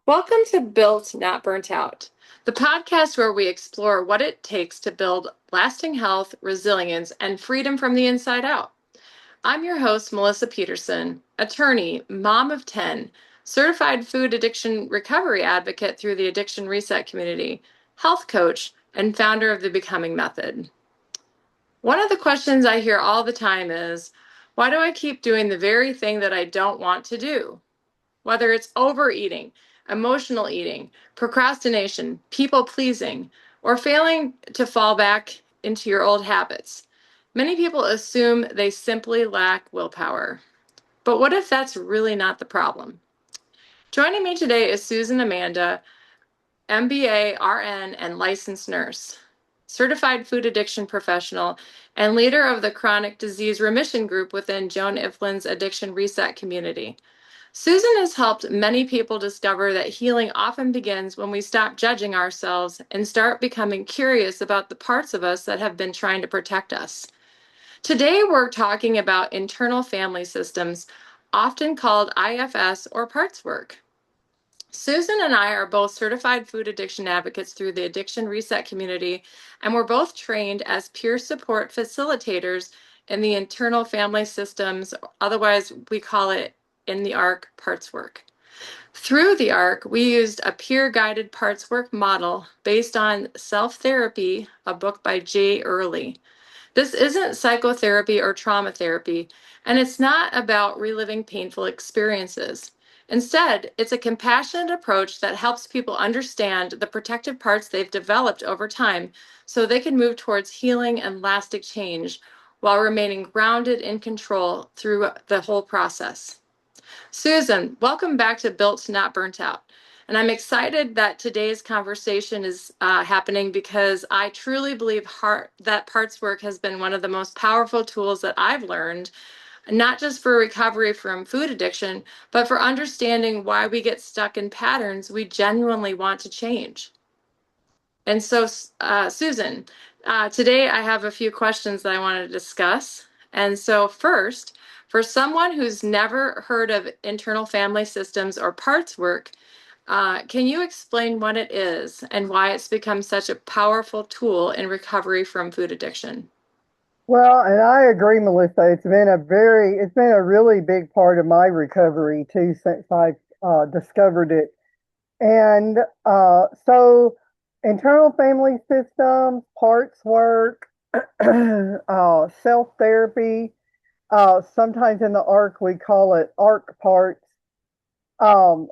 Welcome to Built Not Burnt Out, the podcast where we explore what it takes to build lasting health, resilience, and freedom from the inside out. I'm your host, Melissa Petersen, attorney, mom of 10, certified food addiction recovery advocate through the Addiction Reset community, health coach, and founder of the Becoming Method. One of the questions I hear all the time is, why do I keep doing the very thing that I don't want to do? Whether it's overeating, emotional eating, procrastination, people pleasing, or failing to fall back into your old habits. Many people assume they simply lack willpower. But what if that's really not the problem? Joining me today is Susan Amanda, MBA, RN, and licensed nurse, certified food addiction professional, and leader of the chronic disease remission group within Joan Ifland's Addiction Reset community. Susan has helped many people discover that healing often begins when we stop judging ourselves and start becoming curious about the parts of us that have been trying to protect us. Today, we're talking about internal family systems, often called IFS or parts work. Susan and I are both certified food addiction advocates through the Addiction Reset community, and we're both trained as peer support facilitators in the internal family systems, otherwise, we call it in the ARC parts work. Through the ARC, we used a peer guided parts work model based on Self Therapy, a book by Jay Early. This isn't psychotherapy or trauma therapy, and it's not about reliving painful experiences. Instead, it's a compassionate approach that helps people understand the protective parts they've developed over time so they can move towards healing and lasting change while remaining grounded in control through the whole process. Susan, welcome back to Built Not Burnt Out. And I'm excited that today's conversation is happening because I truly believe that parts work has been one of the most powerful tools that I've learned, not just for recovery from food addiction, but for understanding why we get stuck in patterns we genuinely want to change. And so, Susan, today I have a few questions that I want to discuss. And so, first, for someone who's never heard of internal family systems or parts work, can you explain what it is and why it's become such a powerful tool in recovery from food addiction? Well, and I agree, Melissa. It's been a really big part of my recovery too since I discovered it. And so, internal family systems, parts work, self therapy. Sometimes in the ARC we call it ARC parts. Um,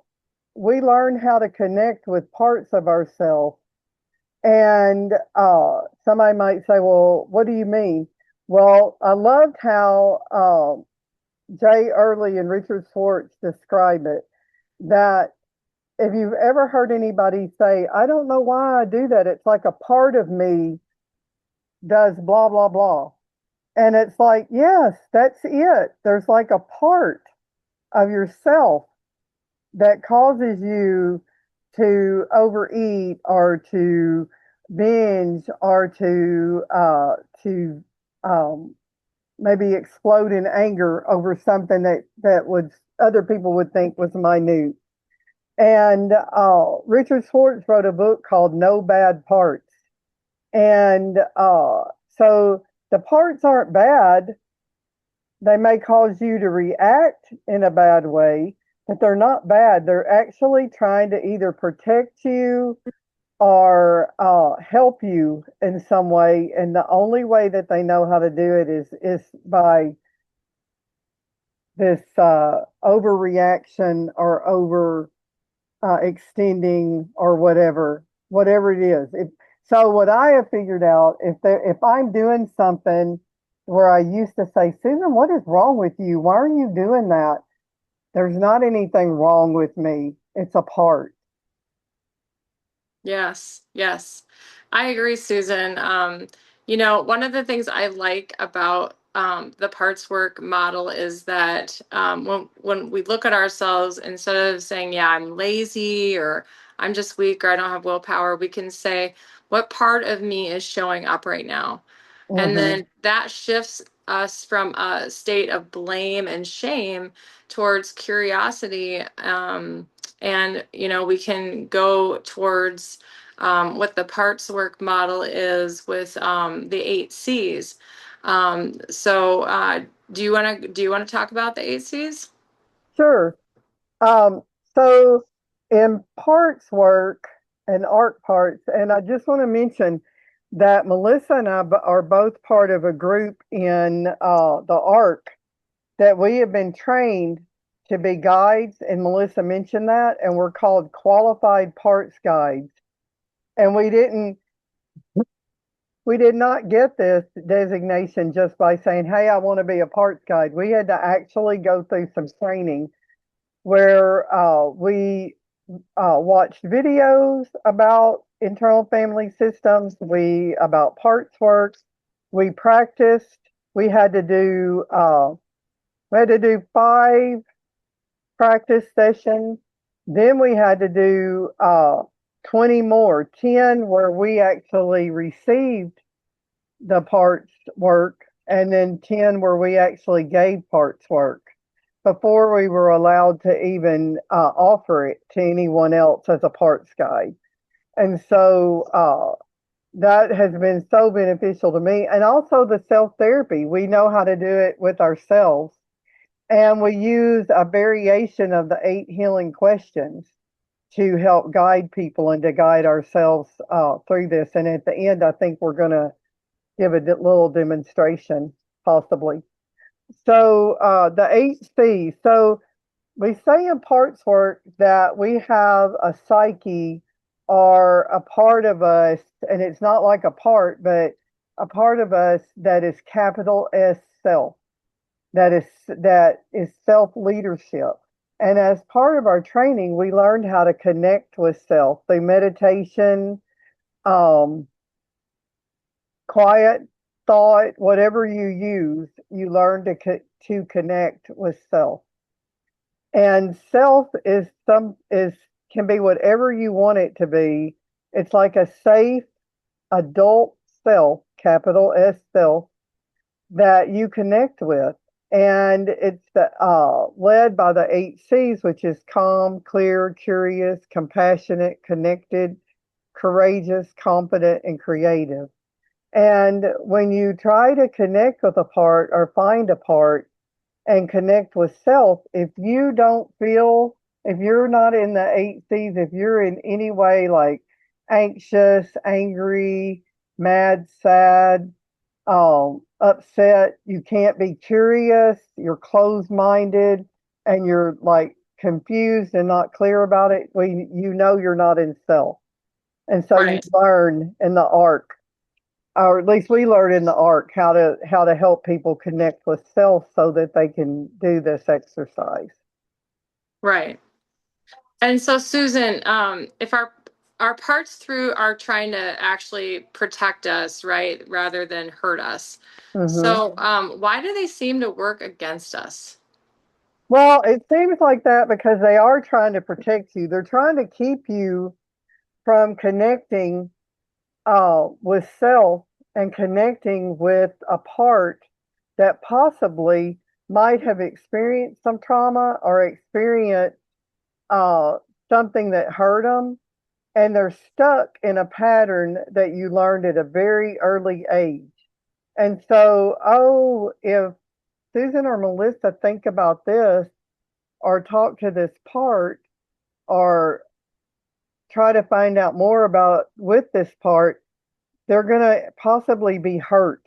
we learn how to connect with parts of ourselves. And somebody might say, "Well, what do you mean?" Well, I loved how Jay Early and Richard Schwartz describe it. That if you've ever heard anybody say, "I don't know why I do that," it's like a part of me does blah, blah, blah. And it's like, yes, that's it. There's like a part of yourself that causes you to overeat or to binge or to maybe explode in anger over something that would other people would think was minute. And Richard Schwartz wrote a book called No Bad Parts. And so the parts aren't bad. They may cause you to react in a bad way, but they're not bad. They're actually trying to either protect you or help you in some way. And the only way that they know how to do it is by this overreaction or over extending or whatever it is. So what I have figured out, if I'm doing something where I used to say, "Susan, what is wrong with you? Why are you doing that?" There's not anything wrong with me. It's a part. Yes, yes. I agree, Susan. One of the things I like about the parts work model is that when we look at ourselves, instead of saying, yeah, I'm lazy or I'm just weak or I don't have willpower, we can say, what part of me is showing up right now? And Hmm. then that shifts us from a state of blame and shame towards curiosity. And, we can go towards what the parts work model is with the 8 C's. So do you want to talk about the 8 C's? Sure. Um, so in parts work and art parts, and I just want to mention that Melissa and I are both part of a group in the ARC that we have been trained to be guides, and Melissa mentioned that, and we're called qualified parts guides. And we did not get this designation just by saying, "Hey, I want to be a parts guide." We had to actually go through some training where we watched videos about internal family systems, we about parts work, we practiced. We had to do we had to do 5 practice sessions. Then we had to do 20 more, 10 where we actually received the parts work, and then 10 where we actually gave parts work before we were allowed to even offer it to anyone else as a parts guide. And so that has been so beneficial to me. And also the self therapy. We know how to do it with ourselves. And we use a variation of the 8 healing questions to help guide people and to guide ourselves through this. And at the end, I think we're going to give a little demonstration, possibly. So the 8 C's. So we say in parts work that we have a psyche or a part of us, and it's not like a part, but a part of us that is capital S self, that is self leadership. And as part of our training, we learned how to connect with self through meditation, um, quiet thought, whatever you use, you learn to connect with self. And self is can be whatever you want it to be. It's like a safe adult self, capital S self, that you connect with. And it's led by the 8 C's, which is calm, clear, curious, compassionate, connected, courageous, confident, and creative. And when you try to connect with a part or find a part and connect with self, if you don't feel, if you're not in the 8 C's, if you're in any way like anxious, angry, mad, sad, upset, you can't be curious, you're closed minded, and you're like confused and not clear about it, well, you know you're not in self. And so you Right. learn in the arc, or at least we learn in the arc, how to help people connect with self so that they can do this exercise. Right. And so, Susan, if our parts through are trying to actually protect us, right, rather than hurt us. Hmm. So, why do they seem to work against us? Well, it seems like that because they are trying to protect you. They're trying to keep you from connecting with self and connecting with a part that possibly might have experienced some trauma or experienced uh, something that hurt them, and they're stuck in a pattern that you learned at a very early age. And so, oh, if Susan or Melissa think about this or talk to this part or try to find out more about with this part, they're going to possibly be hurt.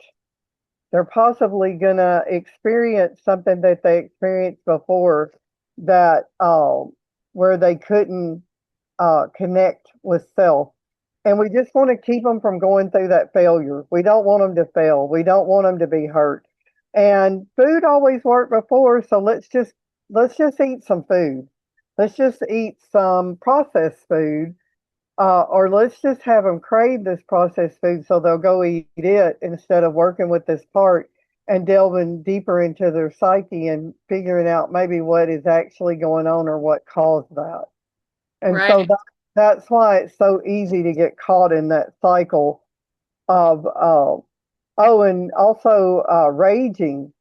They're possibly going to experience something that they experienced before, that where they couldn't connect with self. And we just want to keep them from going through that failure. We don't want them to fail. We don't want them to be hurt. And food always worked before, so let's just eat some food. Let's just eat some processed food, or let's just have them crave this processed food so they'll go eat it instead of working with this part and delving deeper into their psyche and figuring out maybe what is actually going on or what caused that. And so Right. that's why it's so easy to get caught in that cycle of Oh, and also raging,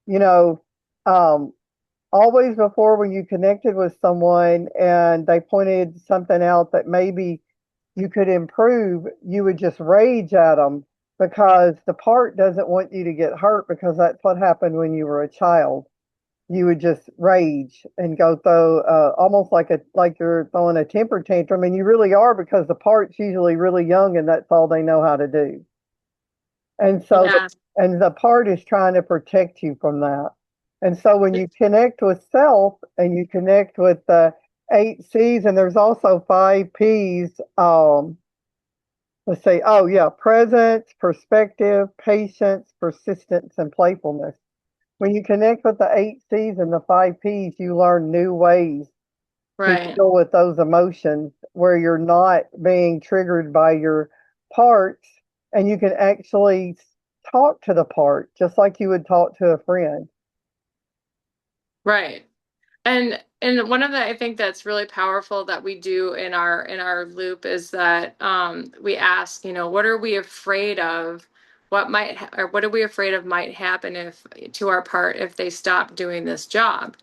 you know, um, always before when you connected with someone and they pointed something out that maybe you could improve, you would just rage at them because the part doesn't want you to get hurt because that's what happened when you were a child. You would just rage and go throw almost like you're throwing a temper tantrum, and you really are because the part's usually really young and that's all they know how to do. And so Yeah. the part is trying to protect you from that. And so when you connect with self and you connect with the 8 C's, and there's also 5 P's, let's say, oh yeah, presence, perspective, patience, persistence, and playfulness. When you connect with the 8 C's and the 5 P's, you learn new ways to Right. deal with those emotions where you're not being triggered by your parts, and you can actually talk to the part just like you would talk to a friend. Right. And one of the I think that's really powerful that we do in our loop is that we ask, what are we afraid of? Or what are we afraid of might happen if to our part if they stop doing this job?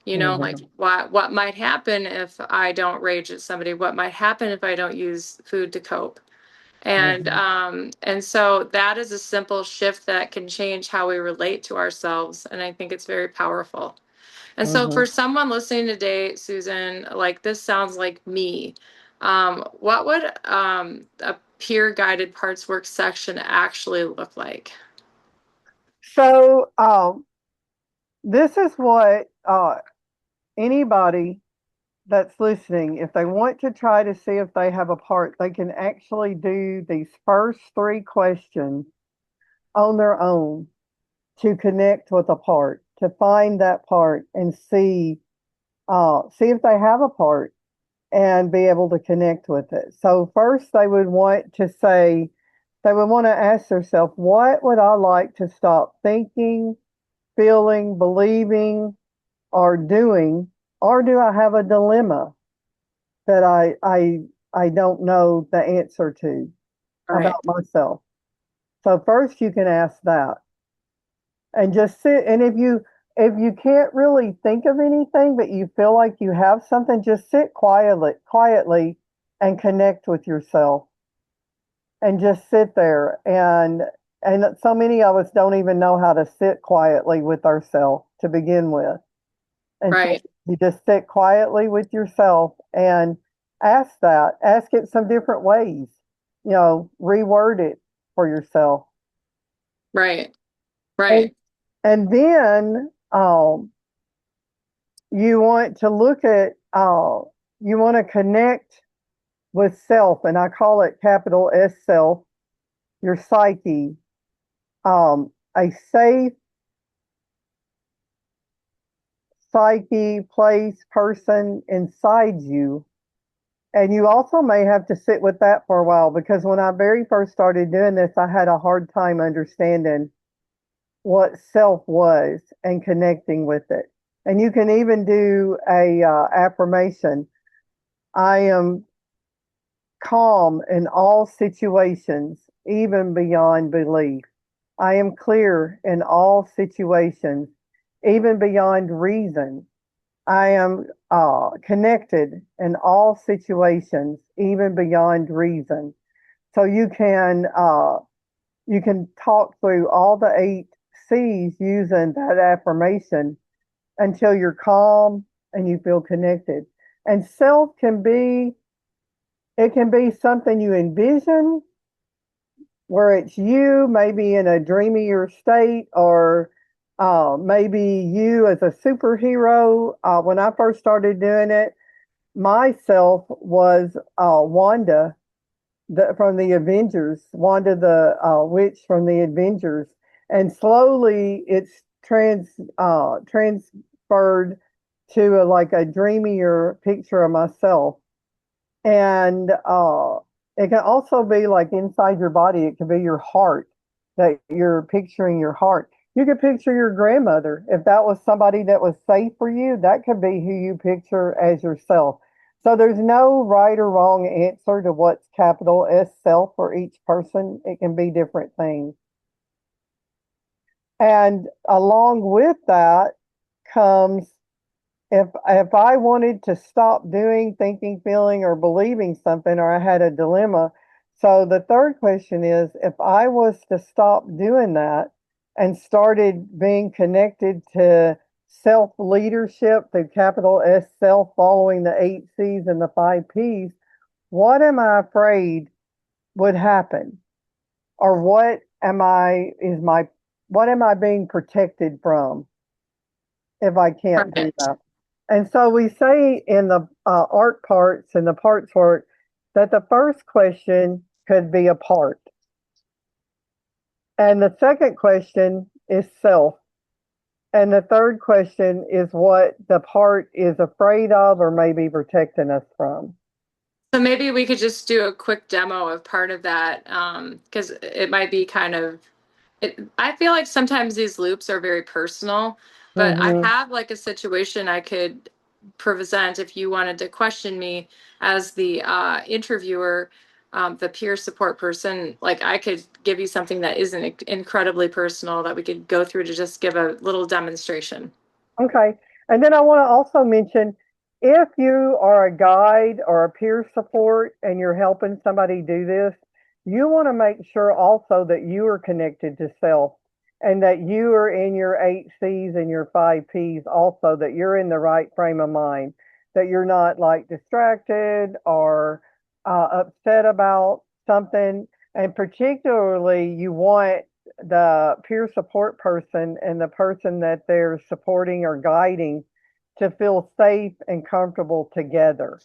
Like Hmm. what might happen if I don't rage at somebody? What might happen if I don't use food to cope? Hmm. And so that is a simple shift that can change how we relate to ourselves, and I think it's very powerful. And so Hmm. for someone listening today, Susan, like this sounds like me. What would a peer guided parts work section actually look like? So this is what anybody that's listening, if they want to try to see if they have a part, they can actually do these first 3 questions on their own to connect with a part, to find that part and see if they have a part and be able to connect with it. So first they would want to ask themselves, what would I like to stop thinking, feeling, believing, or doing? Or do I have a dilemma that I don't know the answer to Right. about myself? So first you can ask that and just sit. And if you can't really think of anything, but you feel like you have something, just sit quietly and connect with yourself and just sit there. And so many of us don't even know how to sit quietly with ourselves to begin with. And so Right. you just sit quietly with yourself and ask it some different ways, reword it for yourself. Right. And Right. and then you want to look at you want to connect with self, and I call it capital S self, your psyche, a safe psyche place person inside you. And you also may have to sit with that for a while because when I very first started doing this, I had a hard time understanding what self was and connecting with it. And you can even do a affirmation. I am calm in all situations, even beyond belief. I am clear in all situations, even beyond reason. I am connected in all situations, even beyond reason. So you can talk through all the 8 C's using that affirmation until you're calm and you feel connected. And self can be it can be something you envision where it's you, maybe in a dreamier state, or maybe you as a superhero. When I first started doing it, myself was Wanda from the Avengers, Wanda the witch from the Avengers, and slowly it's transferred to like a dreamier picture of myself. And it can also be like inside your body. It can be your heart that you're picturing your heart. You could picture your grandmother. If that was somebody that was safe for you, that could be who you picture as yourself. So there's no right or wrong answer to what's capital S self for each person. It can be different things. And along with that comes if I wanted to stop doing, thinking, feeling, or believing something, or I had a dilemma. So the third question is if I was to stop doing that and started being connected to self leadership, the capital S self, following the 8 C's and the 5 P's, what am I afraid would happen? Or what am I being protected from if I can't do Right. that? And so we say in the art parts and the parts work that the first question could be a part. And the second question is self. And the third question is what the part is afraid of or maybe protecting us from. So maybe we could just do a quick demo of part of that, because it might be kind of I feel like sometimes these loops are very personal, but I Hmm. have like a situation I could present if you wanted to question me as the interviewer, the peer support person. Like I could give you something that isn't incredibly personal that we could go through to just give a little demonstration. Okay. And then I want to also mention if you are a guide or a peer support and you're helping somebody do this, you want to make sure also that you are connected to self and that you are in your 8 C's and your 5 P's also, that you're in the right frame of mind, that you're not like distracted or upset about something. And particularly, you want the peer support person and the person that they're supporting or guiding to feel safe and comfortable together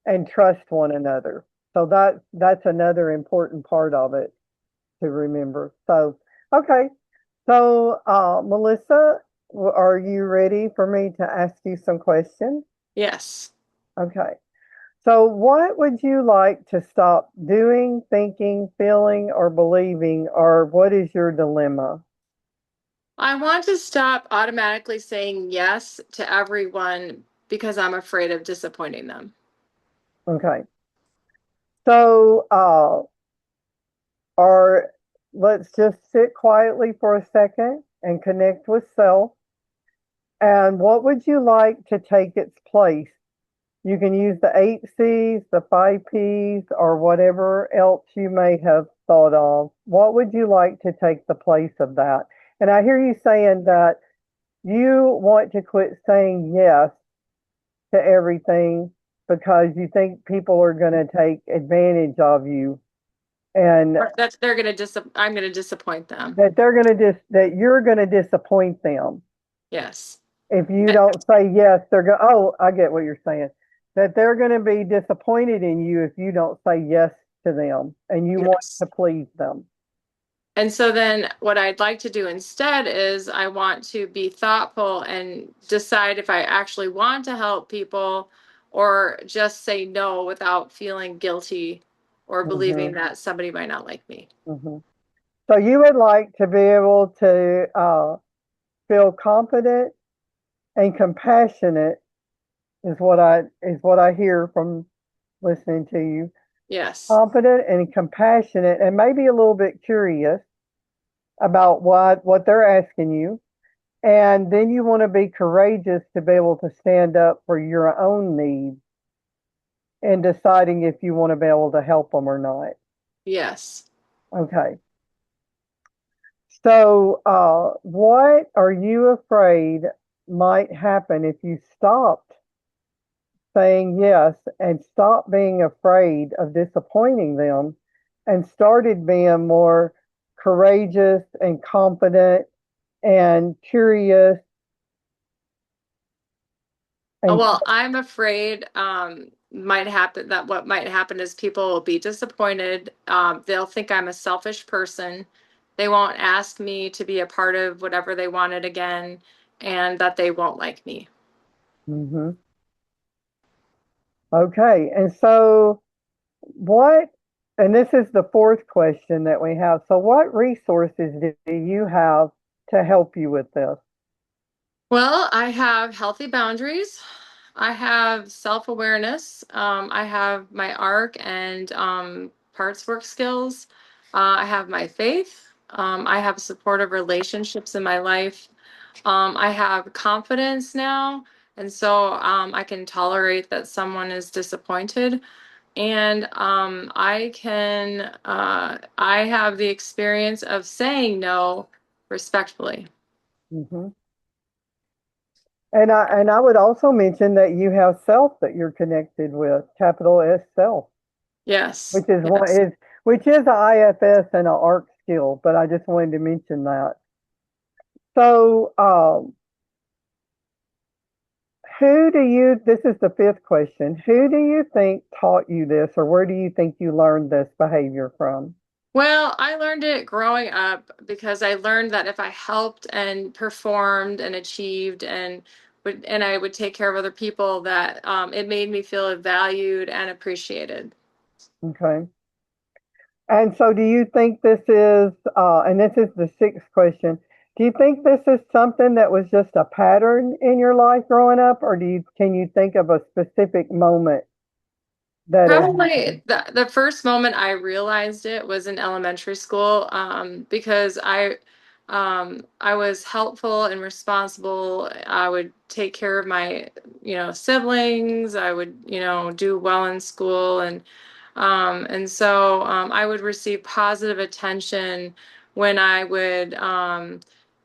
and trust one another. So that's another important part of it to remember. So okay, so Melissa, are you ready for me to ask you some questions? Yes. Okay. So, what would you like to stop doing, thinking, feeling, or believing, or what is your dilemma? I want to stop automatically saying yes to everyone because I'm afraid of disappointing them. Okay. So, or let's just sit quietly for a second and connect with self. And what would you like to take its place? You can use the 8 C's, the 5 P's, or whatever else you may have thought of. What would you like to take the place of that? And I hear you saying that you want to quit saying yes to everything because you think people are going to take advantage of you and Or that they're gonna I'm gonna disappoint them. that you're going to disappoint them. Yes. If you don't say yes, oh, I get what you're saying. That they're going to be disappointed in you if you don't say yes to them and you want Yes. to please them. And so then what I'd like to do instead is I want to be thoughtful and decide if I actually want to help people or just say no without feeling guilty or believing Hmm. that somebody might not like me. Hmm. So you would like to be able to feel confident and compassionate is what I hear from listening to you. Yes. Confident and compassionate and maybe a little bit curious about what they're asking you. And then you want to be courageous to be able to stand up for your own needs and deciding if you want to be able to help them or not. Yes. Okay. So, what are you afraid might happen if you stopped saying yes and stopped being afraid of disappointing them and started being more courageous and confident and curious Oh, and well, I'm afraid might happen that what might happen is people will be disappointed. They'll think I'm a selfish person. They won't ask me to be a part of whatever they wanted again, and that they won't like me. Mhm. Okay. And so what and this is the fourth question that we have. So what resources do you have to help you with this? Well, I have healthy boundaries. I have self-awareness. I have my ARC and parts work skills. I have my faith. I have supportive relationships in my life. I have confidence now, and so I can tolerate that someone is disappointed. And I have the experience of saying no respectfully. Hmm. And I would also mention that you have self that you're connected with, capital S self, Yes, which is one yes. is which is a IFS and a ARC skill, but I just wanted to mention that. So, this is the fifth question. Who do you think taught you this, or where do you think you learned this behavior from? Well, I learned it growing up because I learned that if I helped and performed and achieved and I would take care of other people, that it made me feel valued and appreciated. Okay. And so, do you think and this is the sixth question, do you think this is something that was just a pattern in your life growing up, or can you think of a specific moment that it happened? Probably the first moment I realized it was in elementary school, because I was helpful and responsible. I would take care of my, siblings. I would, do well in school, and so I would receive positive attention when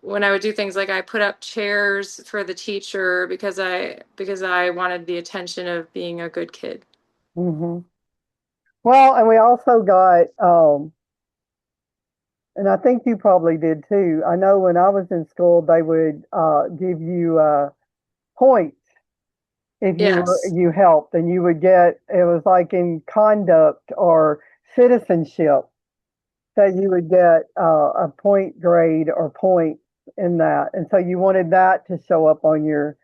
when I would do things like I put up chairs for the teacher because I wanted the attention of being a good kid. Hmm. Well, and we also got, and I think you probably did too. I know when I was in school, they would give you points if Yes. you helped, and you would get, it was like in conduct or citizenship that you would get a point grade or points in that, and so you wanted that to show up on your,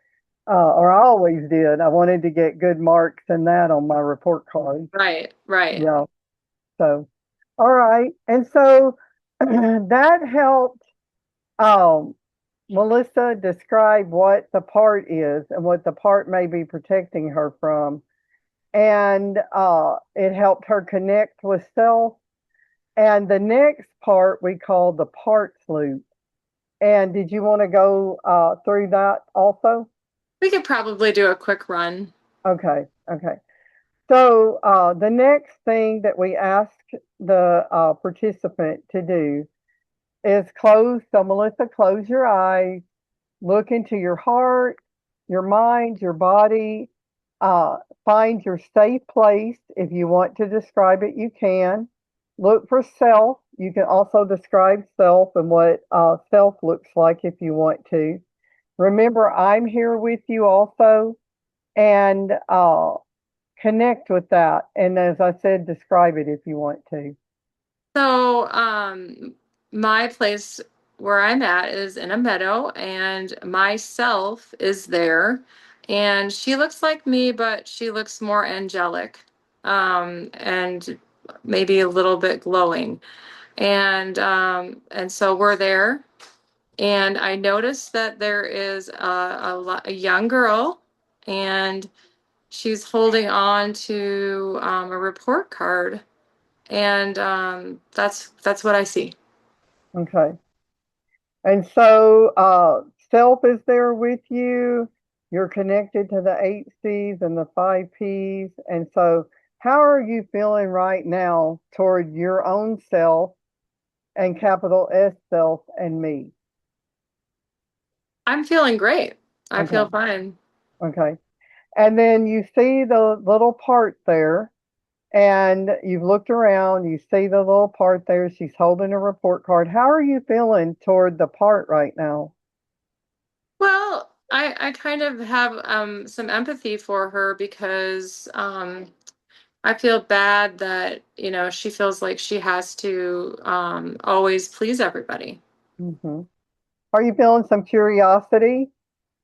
or I always did. I wanted to get good marks in that on my report card. Right, right. Yeah. So, all right, and so that helped um, Melissa describe what the part is and what the part may be protecting her from. And it helped her connect with self. And the next part we call the parts loop. And did you want to go through that also? We could probably do a quick run. Okay, okay. So the next thing that we ask the participant to do is close. So, Melissa, close your eyes, look into your heart, your mind, your body. Uh, Find your safe place. If you want to describe it, you can. Look for self. You can also describe self and what self looks like if you want to. Remember, I'm here with you also, and connect with that. And as I said, describe it if you want to. So, my place where I'm at is in a meadow, and myself is there, and she looks like me, but she looks more angelic, and maybe a little bit glowing. And so we're there, and I noticed that there is a young girl, and she's holding on to a report card, and that's what I see. Okay. And so self is there with you. You're connected to the eight C's and the five P's. And so, how are you feeling right now toward your own self and capital S self and me? I'm feeling great. I feel Okay. fine. Okay. And then you see the little part there, and you've looked around, you see the little part there. She's holding a report card. How are you feeling toward the part right now? Well, I kind of have some empathy for her because I feel bad that, she feels like she has to always please everybody. Hmm. Are you feeling some curiosity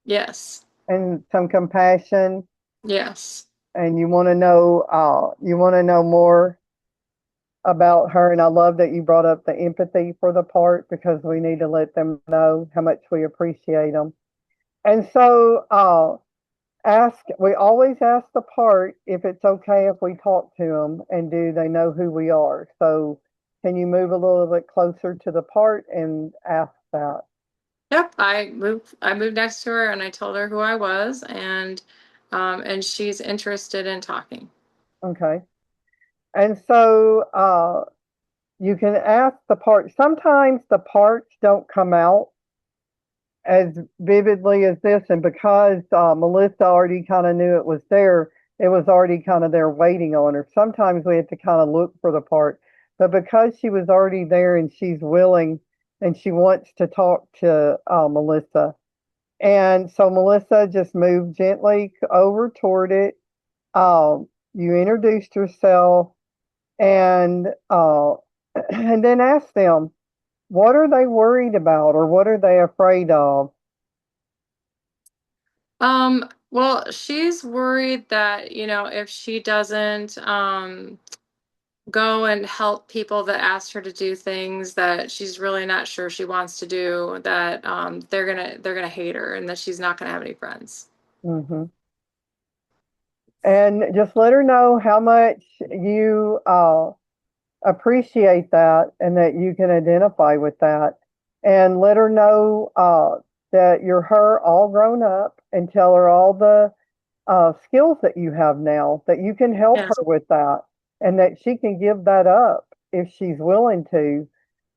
Yes. and some compassion, Yes. and you want to know more about her? And I love that you brought up the empathy for the part, because we need to let them know how much we appreciate them. And so we always ask the part if it's okay if we talk to them, and do they know who we are. So Can you move a little bit closer to the part and ask that? Yep, I moved next to her and I told her who I was and she's interested in talking. Okay. And so you can ask the part. Sometimes the parts don't come out as vividly as this, and because Melissa already kind of knew it was there, it was already kind of there waiting on her. Sometimes we have to kind of look for the part, but because she was already there and she's willing and she wants to talk to Melissa, and so Melissa just moved gently over toward it. You introduced yourself and and then asked them, what are they worried about or what are they afraid of? Well, she's worried that, if she doesn't go and help people that asked her to do things that she's really not sure she wants to do, that they're gonna hate her and that she's not gonna have any friends. Hmm. And just let her know how much you appreciate that and that you can identify with that. And let her know that you're her all grown up and tell her all the skills that you have now, that you can help her Yes. with that and that she can give that up if she's willing to,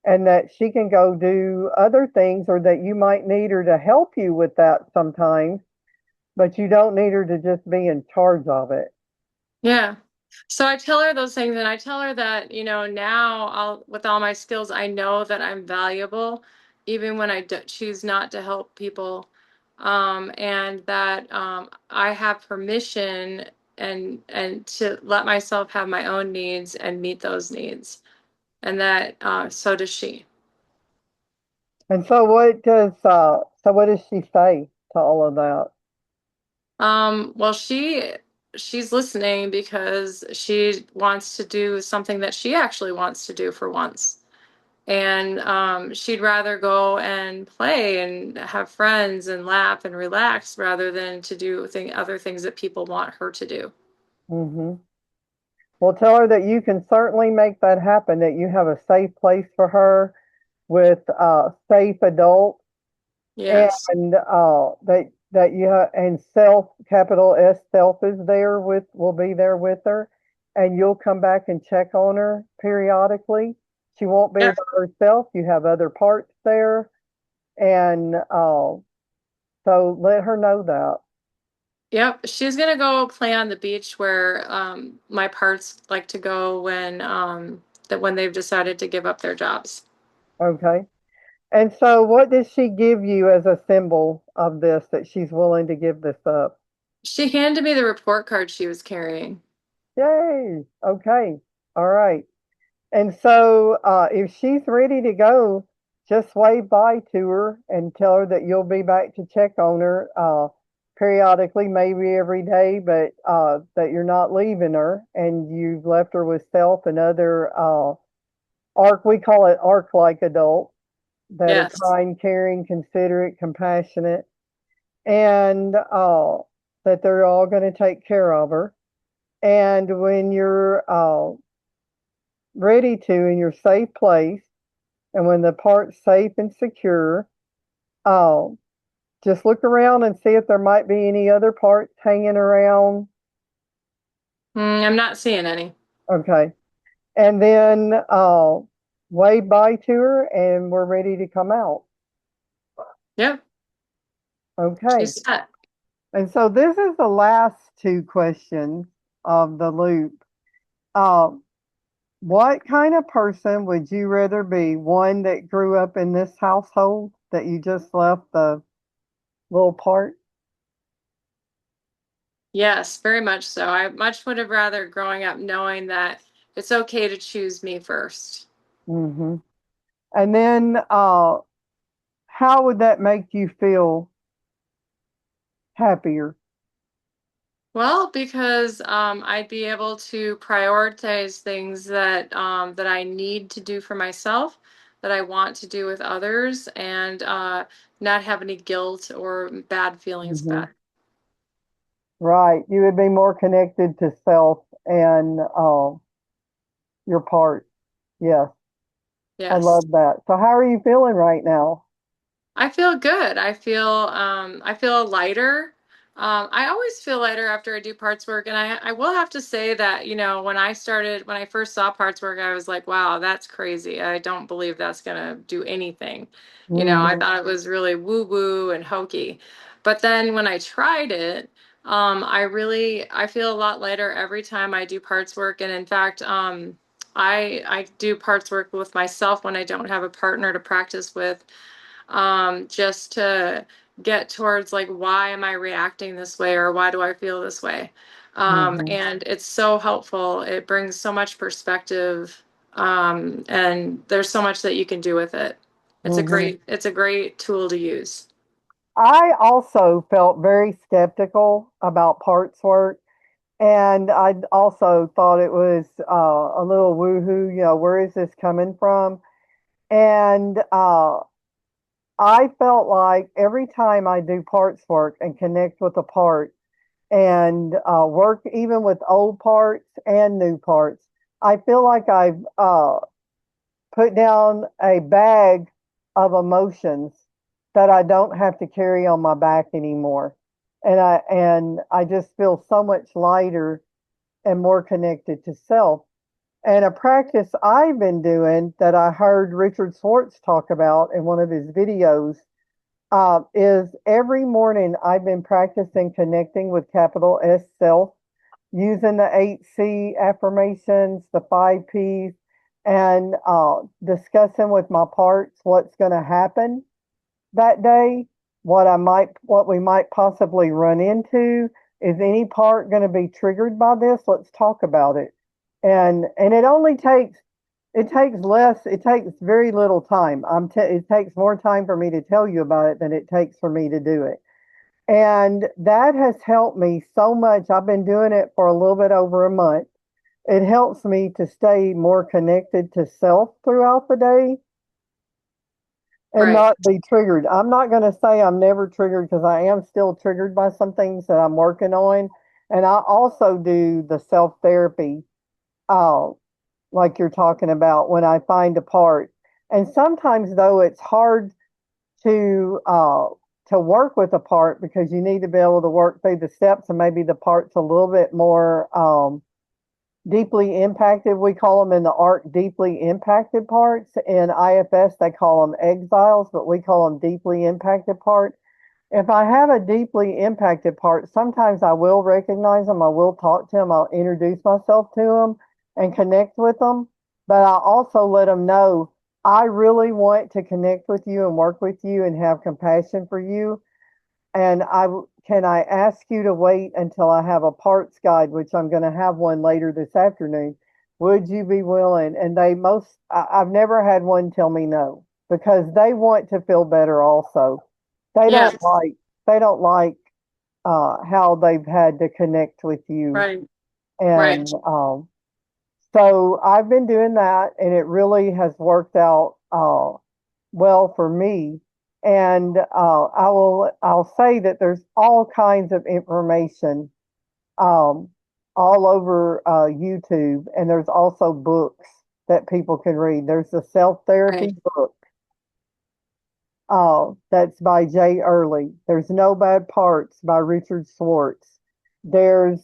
and that she can go do other things or that you might need her to help you with that sometimes, but you don't need her to just be in charge of it. Yeah. So I tell her those things and I tell her that, now with all my skills, I know that I'm valuable, even when choose not to help people. And that I have permission and to let myself have my own needs and meet those needs. And that so does she. And so what does she say to all of that? Well, she's listening because she wants to do something that she actually wants to do for once. And she'd rather go and play and have friends and laugh and relax rather than to do other things that people want her to do. Hmm. Well, tell her that you can certainly make that happen, that you have a safe place for her with safe adults Yes. and that you and self capital S self is there with will be there with her, and you'll come back and check on her periodically. She won't be Yep. by herself. You have other parts there, and so let her know that. Yep. She's gonna go play on the beach where my parts like to go when they've decided to give up their jobs. Okay. And so, what does she give you as a symbol of this that she's willing to give this up? She handed me the report card she was carrying. Yay. Okay. All right. And so, if she's ready to go, just wave bye to her and tell her that you'll be back to check on her periodically, maybe every day, but that you're not leaving her and you've left her with self and other we call it arc like adults that are Yes. kind, caring, considerate, compassionate, and that they're all going to take care of her. And when you're ready to in your safe place, and when the part's safe and secure, uh, just look around and see if there might be any other parts hanging around. I'm not seeing any. Okay. And then wave bye to her, and we're ready to come out. Yep. Okay. She's set. And so this is the last two questions of the loop. Uh, what kind of person would you rather be? One that grew up in this household that you just left the little part? Yes, very much so. I much would have rather growing up knowing that it's okay to choose me first. Hmm. And then how would that make you feel happier? Well, because I'd be able to prioritize things that I need to do for myself, that I want to do with others, and not have any guilt or bad feelings Hmm. about it. Right. You would be more connected to self and your part. Yes. I Yes. love that. So how are you feeling right now? I feel good. I feel lighter. I always feel lighter after I do parts work, and I will have to say that, when I first saw parts work, I was like, wow, that's crazy. I don't believe that's gonna do anything. I Hmm. thought it was really woo woo and hokey. But then when I tried it, I feel a lot lighter every time I do parts work, and in fact, I do parts work with myself when I don't have a partner to practice with, just to get towards like, why am I reacting this way, or why do I feel this way? Hmm. And it's so helpful. It brings so much perspective, and there's so much that you can do with it. Hmm. It's a great tool to use. I also felt very skeptical about parts work. And I also thought it was a little woohoo, where is this coming from? And I felt like every time I do parts work and connect with a part and work even with old parts and new parts, I feel like I've put down a bag of emotions that I don't have to carry on my back anymore. And I just feel so much lighter and more connected to self. And a practice I've been doing that I heard Richard Swartz talk about in one of his videos is every morning I've been practicing connecting with capital S self using the 8C affirmations, the 5Ps, and discussing with my parts what's going to happen that day, what we might possibly run into. Is any part going to be triggered by this? Let's talk about it. And it takes very little time. It takes more time for me to tell you about it than it takes for me to do it. And that has helped me so much. I've been doing it for a little bit over a month. It helps me to stay more connected to self throughout the day and Right. not be triggered. I'm not going to say I'm never triggered because I am still triggered by some things that I'm working on. And I also do the self therapy, uh, like you're talking about, when I find a part. And sometimes, though, it's hard to uh, to work with a part because you need to be able to work through the steps, and maybe the part's a little bit more deeply impacted. We call them in the art deeply impacted parts. In IFS, they call them exiles, but we call them deeply impacted part. If I have a deeply impacted part, sometimes I will recognize them. I will talk to them. I'll introduce myself to them and connect with them. But I also let them know I really want to connect with you and work with you and have compassion for you. And I ask you to wait until I have a parts guide, which I'm going to have one later this afternoon. Would you be willing? And I've never had one tell me no because they want to feel better also. They don't Yes. like, they don't like how they've had to connect with you. Right. Right. And so I've been doing that and it really has worked out well for me. And I'll say that there's all kinds of information um, all over YouTube, and there's also books that people can read. There's the self Right. therapy book that's by Jay Early. There's No Bad Parts by Richard Swartz. There's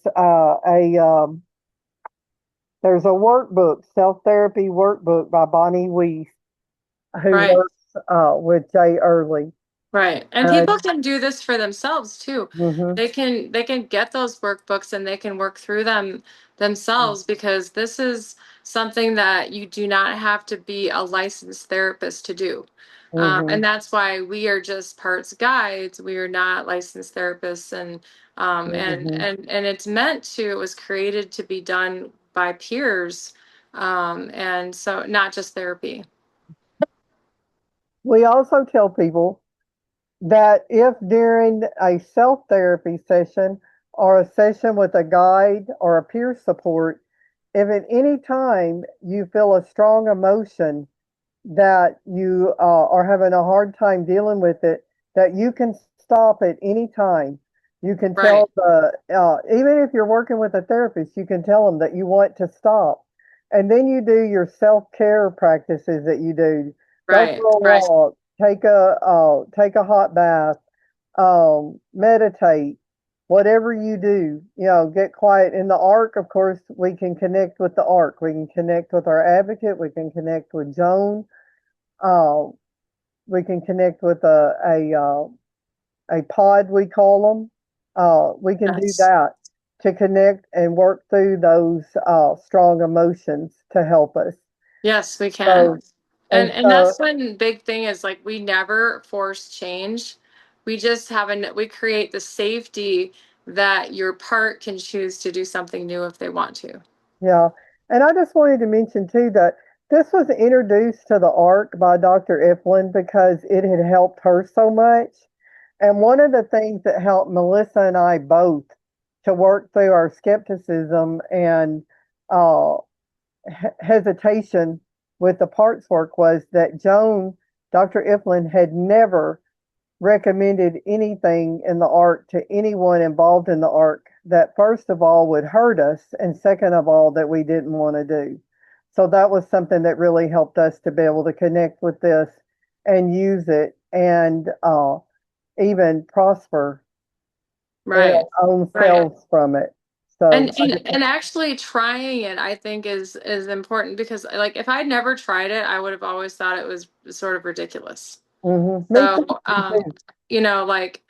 there's a workbook, self therapy workbook by Bonnie Weiss, who Right. works with Jay Early. Right. And people And can do this for themselves too. mhm, They can get those workbooks and they can work through them themselves, because this is something that you do not have to be a licensed therapist to do. And mhm, that's why we are just parts guides. We are not licensed therapists, mhm. and it's meant to, it was created to be done by peers. And so not just therapy. We also tell people that if during a self therapy session or a session with a guide or a peer support, if at any time you feel a strong emotion that you are having a hard time dealing with it, that you can stop at any time. You can Right. tell even if you're working with a therapist, you can tell them that you want to stop and then you do your self-care practices that you do. Go Right. for a Right. walk, take a hot bath, meditate, whatever you do, get quiet. In the arc, of course, we can connect with the arc. We can connect with our advocate. We can connect with Joan. Uh, we can connect with a pod, we call them. We can do Yes. that to connect and work through those strong emotions to help us. Yes, we can. So, and And so, that's one big thing is like we never force change. We just we create the safety that your part can choose to do something new if they want to. yeah. And I just wanted to mention too that this was introduced to the ARC by Dr. Ifland because it had helped her so much. And one of the things that helped Melissa and I both to work through our skepticism and uh, hesitation with the parts work was that Joan, Dr. Ifland, had never recommended anything in the arc to anyone involved in the arc that first of all would hurt us and second of all that we didn't want to do. So that was something that really helped us to be able to connect with this and use it and even prosper in Right. our own Right. selves from it. So I just, And actually trying it I think is important because like if I'd never tried it, I would have always thought it was sort of ridiculous. me So, too. like,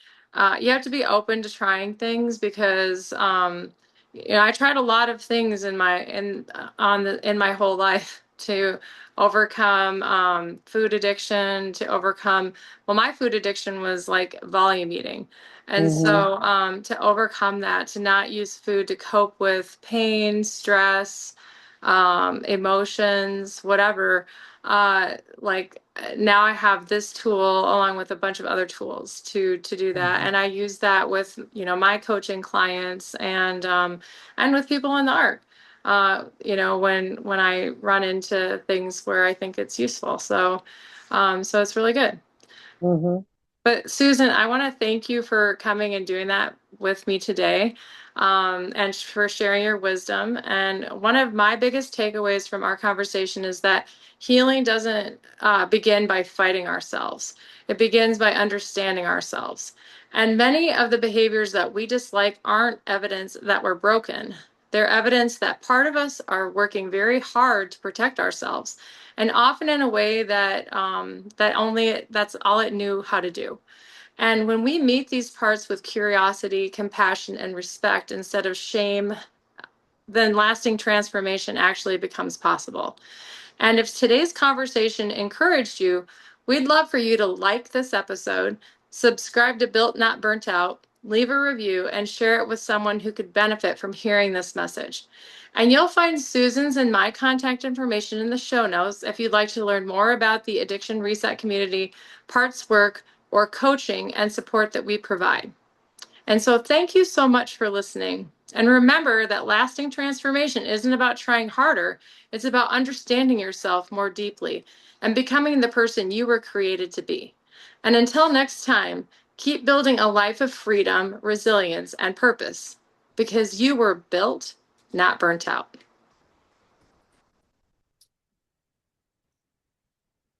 you have to be open to trying things because, I tried a lot of things in my whole life to overcome food addiction, to overcome. Well, my food addiction was like volume eating, and Hmm. so to overcome that, to not use food to cope with pain, stress, emotions, whatever. Now I have this tool along with a bunch of other tools to do that, Hmm. and I use that with my coaching clients and with people in the art. When I run into things where I think it's useful, so it's really good. Hmm. But Susan, I want to thank you for coming and doing that with me today, and for sharing your wisdom. And one of my biggest takeaways from our conversation is that healing doesn't begin by fighting ourselves. It begins by understanding ourselves. And many of the behaviors that we dislike aren't evidence that we're broken. They're evidence that part of us are working very hard to protect ourselves, and often in a way that's all it knew how to do. And when we meet these parts with curiosity, compassion, and respect instead of shame, then lasting transformation actually becomes possible. And if today's conversation encouraged you, we'd love for you to like this episode, subscribe to Built Not Burnt Out, leave a review, and share it with someone who could benefit from hearing this message. And you'll find Susan's and my contact information in the show notes if you'd like to learn more about the Addiction Reset community, parts work, or coaching and support that we provide. And so thank you so much for listening. And remember that lasting transformation isn't about trying harder, it's about understanding yourself more deeply and becoming the person you were created to be. And until next time, keep building a life of freedom, resilience, and purpose because you were built, not burnt out.